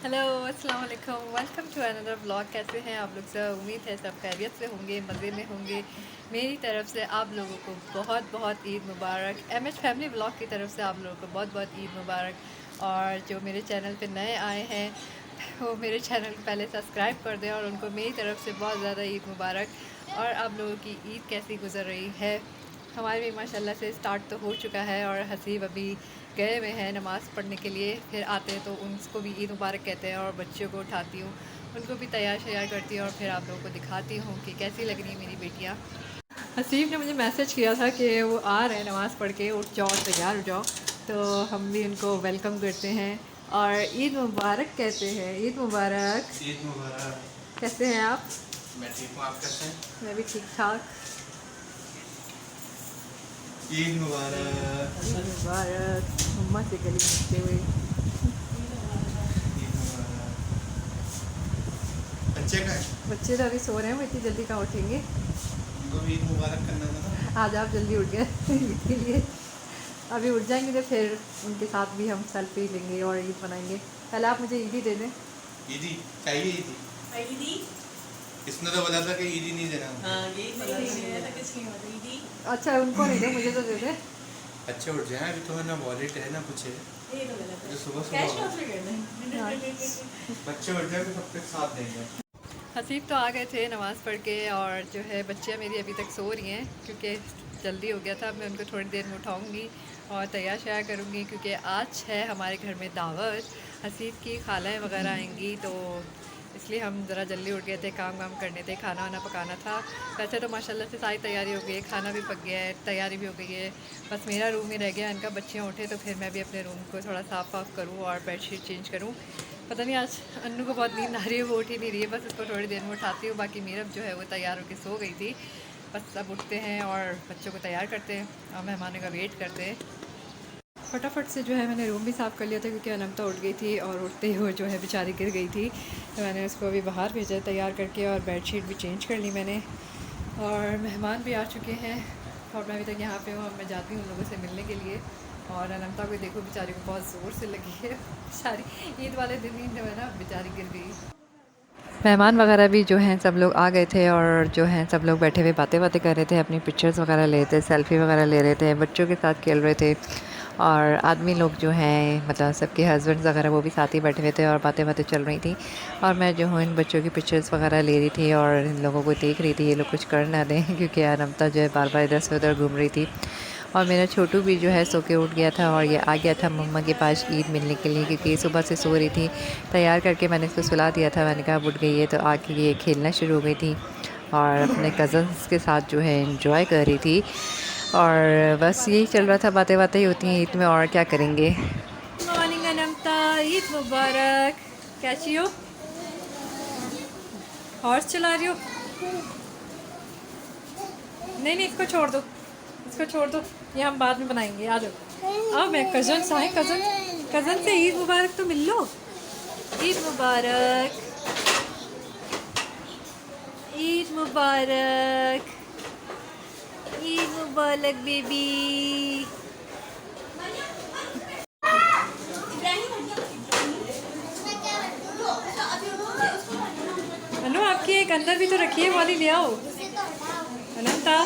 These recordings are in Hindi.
हेलो अस्सलाम वालेकुम, वेलकम टू अनदर व्लॉग। कैसे हैं आप लोग? सब उम्मीद है सब खैरियत से होंगे, मज़े में होंगे। मेरी तरफ से आप लोगों को बहुत बहुत ईद मुबारक। एमएच फैमिली व्लॉग की तरफ से आप लोगों को बहुत बहुत ईद मुबारक। और जो मेरे चैनल पे नए आए हैं वो मेरे चैनल को पहले सब्सक्राइब कर दें और उनको मेरी तरफ से बहुत ज़्यादा ईद मुबारक। और आप लोगों की ईद कैसी गुजर रही है? हमारे भी माशाल्लाह से स्टार्ट तो हो चुका है और हसीब अभी गए हुए हैं नमाज़ पढ़ने के लिए। फिर आते हैं तो उनको भी ईद मुबारक कहते हैं और बच्चियों को उठाती हूँ, उनको भी तैयार शैयार करती हूँ और फिर आप लोगों को दिखाती हूँ कि कैसी लग रही है मेरी बेटियाँ। हसीब ने मुझे मैसेज किया था कि वो आ रहे हैं नमाज़ पढ़ के, उठ जाओ तैयार हो जाओ। तो हम भी उनको वेलकम करते हैं और ईद मुबारक कहते हैं। ईद मुबारक। ईद मुबारक। कैसे हैं आप? मैं ठीक हूँ, आप कैसे हैं? मैं भी ठीक ठाक। ईद मुबारक। ईद मुबारक। मम्मा से गली मिलते हुए। ईद मुबारक। बच्चे का है? बच्चे तो अभी सो रहे हैं, वो इतनी जल्दी कहाँ उठेंगे। उनको भी ईद मुबारक करना था ना। आज आप जल्दी उठ गए ईद के लिए। अभी उठ जाएंगे तो फिर उनके साथ भी हम सेल्फी लेंगे और ईद मनाएंगे। पहले आप मुझे ईदी दे दें। ईदी चाहिए ईदी। ईदी। इसने तो बोला था कि ईदी नहीं देना। हाँ यही बोला था किसकी होती ईदी। अच्छा उनको नहीं दे, मुझे तो दे दे। अच्छे उठ जाए, अभी तो है ना वॉलेट है ना कुछ है ये तो गलत है। जो सुबह कैश सुबह ट्रांसफर कर दें। हाँ। बच्चे उठ जाए तो सबके साथ देंगे। हसीब तो आ गए थे नमाज़ पढ़ के और जो है बच्चियाँ मेरी अभी तक सो रही हैं क्योंकि जल्दी हो गया था। मैं उनको थोड़ी देर में उठाऊँगी और तैयार शैयार करूँगी क्योंकि आज है हमारे घर में दावत। हसीब की खालाएँ वगैरह आएंगी तो इसलिए हम ज़रा जल्दी उठ गए थे, काम वाम करने थे, खाना वाना पकाना था। वैसे तो माशाल्लाह से सारी तैयारी हो गई है, खाना भी पक गया है, तैयारी भी हो गई है। बस मेरा रूम ही रह गया, इनका बच्चियाँ उठे तो फिर मैं भी अपने रूम को थोड़ा साफ़ वाफ़ करूँ और बेडशीट चेंज करूँ। पता नहीं आज अन्नू को बहुत नींद आ रही है, वो उठ ही नहीं रही है। बस उसको थोड़ी देर में उठाती हूँ। बाकी मीरब जो है वो तैयार होकर सो गई थी। बस अब उठते हैं और बच्चों को तैयार करते हैं और मेहमानों का वेट करते हैं। फटाफट से जो है मैंने रूम भी साफ़ कर लिया था क्योंकि अनमता उठ गई थी और उठते ही वो जो है बेचारी गिर गई थी। तो मैंने उसको अभी बाहर भेजा तैयार करके और बेडशीट भी चेंज कर ली मैंने। और मेहमान भी आ चुके हैं और मैं अभी तक यहाँ पे हूँ। अब मैं जाती हूँ उन लोगों से मिलने के लिए। और अनमता को देखो बेचारी को बहुत ज़ोर से लगी है। बेचारी ईद वाले दिन ही जो है ना बेचारी गिर गई। मेहमान वगैरह भी जो हैं सब लोग आ गए थे और जो हैं सब लोग बैठे हुए बातें बातें कर रहे थे, अपनी पिक्चर्स वगैरह ले रहे थे, सेल्फ़ी वगैरह ले रहे थे, बच्चों के साथ खेल रहे थे। और आदमी लोग जो हैं मतलब सबके हस्बैंड्स वगैरह वो भी साथ ही बैठे हुए थे और बातें बातें चल रही थी। और मैं जो हूँ इन बच्चों की पिक्चर्स वगैरह ले रही थी और इन लोगों को देख रही थी ये लोग कुछ कर ना दें क्योंकि अनमता जो है बार बार इधर से उधर घूम रही थी। और मेरा छोटू भी जो है सो के उठ गया था और ये आ गया था मम्मा के पास ईद मिलने के लिए क्योंकि सुबह से सो रही थी। तैयार करके मैंने इसको सुला दिया था, मैंने कहा अब उठ गई है तो आके ये खेलना शुरू हो गई थी और अपने कज़न्स के साथ जो है इंजॉय कर रही थी। और बस यही चल रहा था, बातें बातें ही होती हैं ईद में और क्या करेंगे। मॉर्निंग अनमता, ईद मुबारक। कैसी हो? हॉर्स चला रही हो? नहीं नहीं इसको छोड़ दो, इसको छोड़ दो, ये हम बाद में बनाएंगे। आ जाओ। आओ, मैं कज़न आए, कज़न कज़न से ईद मुबारक तो मिल लो। ईद मुबारक, ईद मुबारक, ईद मुबारक बेबी। अनु आपकी एक अंदर भी तो रखी है, वाली ले आओ अनंता।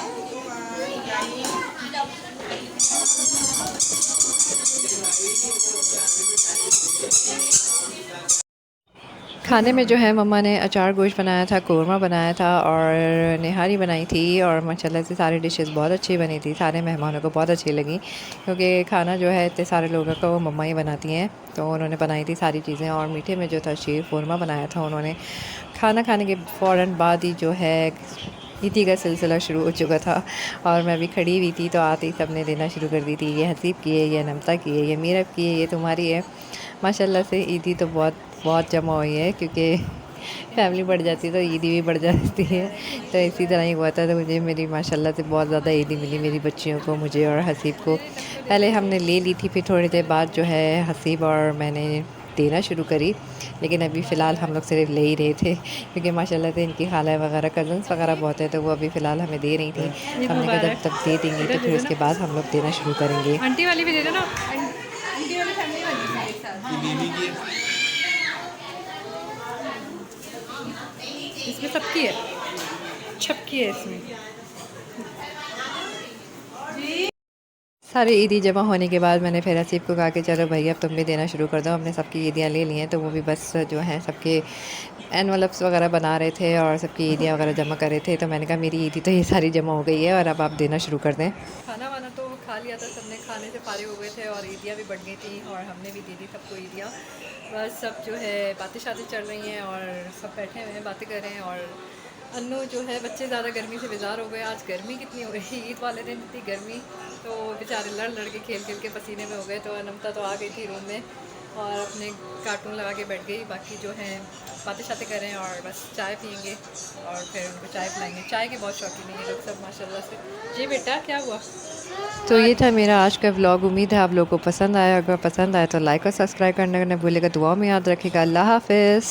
खाने में जो है मम्मा ने अचार गोश्त बनाया था, कोरमा बनाया था और निहारी बनाई थी और माशाल्लाह से सारी डिशेस बहुत अच्छी बनी थी। सारे मेहमानों को बहुत अच्छी लगी क्योंकि खाना जो है इतने सारे लोगों का वो मम्मा ही बनाती हैं। तो उन्होंने बनाई थी सारी चीज़ें और मीठे में जो था शीर कोरमा बनाया था उन्होंने। खाना खाने के फ़ौरन बाद ही जो है ईदी का सिलसिला शुरू हो चुका था और मैं भी खड़ी हुई थी तो आते ही सब ने देना शुरू कर दी थी। ये हसीब की है, ये नमता की है, ये मीरब की है, ये तुम्हारी है। माशाल्लाह से ईदी तो बहुत बहुत जमा हुई है क्योंकि फैमिली बढ़ जाती है तो ईदी भी बढ़ जाती है। तो इसी तरह ही हुआ था। तो मुझे मेरी माशाल्लाह से बहुत ज़्यादा ईदी मिली मेरी बच्चियों को, मुझे और हसीब को। पहले हमने ले ली थी, फिर थोड़ी देर बाद जो है हसीब और मैंने देना शुरू करी। लेकिन अभी फ़िलहाल हम लोग सिर्फ ले ही रहे थे क्योंकि माशाल्लाह से इनकी खाला वगैरह कज़न्स वगैरह बहुत है तो वो अभी फ़िलहाल हमें दे रही थी। हमने कहा जब तक दे देंगी तो फिर उसके बाद हम लोग देना शुरू करेंगे। आंटी वाली भी दे दो ना, आंटी वाली फैमिली वाली भी एक साथ। ये बीबी की इसमें सबकी है, छपकी है इसमें। सारी ईदी जमा होने के बाद मैंने फिर हसीब को कहा कि चलो भैया अब तुम भी देना शुरू कर दो। हमने सबकी ईदियाँ ले ली हैं, तो वो भी बस जो हैं सबके एनवलप्स वगैरह बना रहे थे और सबकी ईदियाँ वगैरह जमा कर रहे थे। तो मैंने कहा मेरी ईदी तो ये सारी जमा हो गई है और अब आप देना शुरू कर दें। खाना वाना तो खा लिया था, सबने खाने से फारिग हो गए थे और ईदियाँ भी बढ़ गई थी और हमने भी दे दी सबको ईदियाँ। बस सब जो है बातें शातें चल रही हैं और सब बैठे हुए हैं बातें कर रहे हैं। और अन्नू जो है बच्चे ज़्यादा गर्मी से बेजार हो गए। आज गर्मी कितनी हो रही, ईद वाले दिन इतनी गर्मी, तो बेचारे लड़ लड़ के खेल खेल के पसीने में हो गए। तो अनमता तो आ गई थी रूम में और अपने कार्टून लगा के बैठ गई। बाकी जो है बातें शातें कर रहे हैं और बस चाय पियेंगे और फिर उनको चाय पिलाएंगे। चाय के बहुत शौकीन है ये लोग सब माशाल्लाह से। जी बेटा क्या हुआ? तो ये था मेरा आज का व्लॉग। उम्मीद है आप लोगों को पसंद आया। अगर पसंद आया तो लाइक और सब्सक्राइब करना न भूलिएगा। दुआ में याद रखिएगा। अल्लाह हाफ़िज़।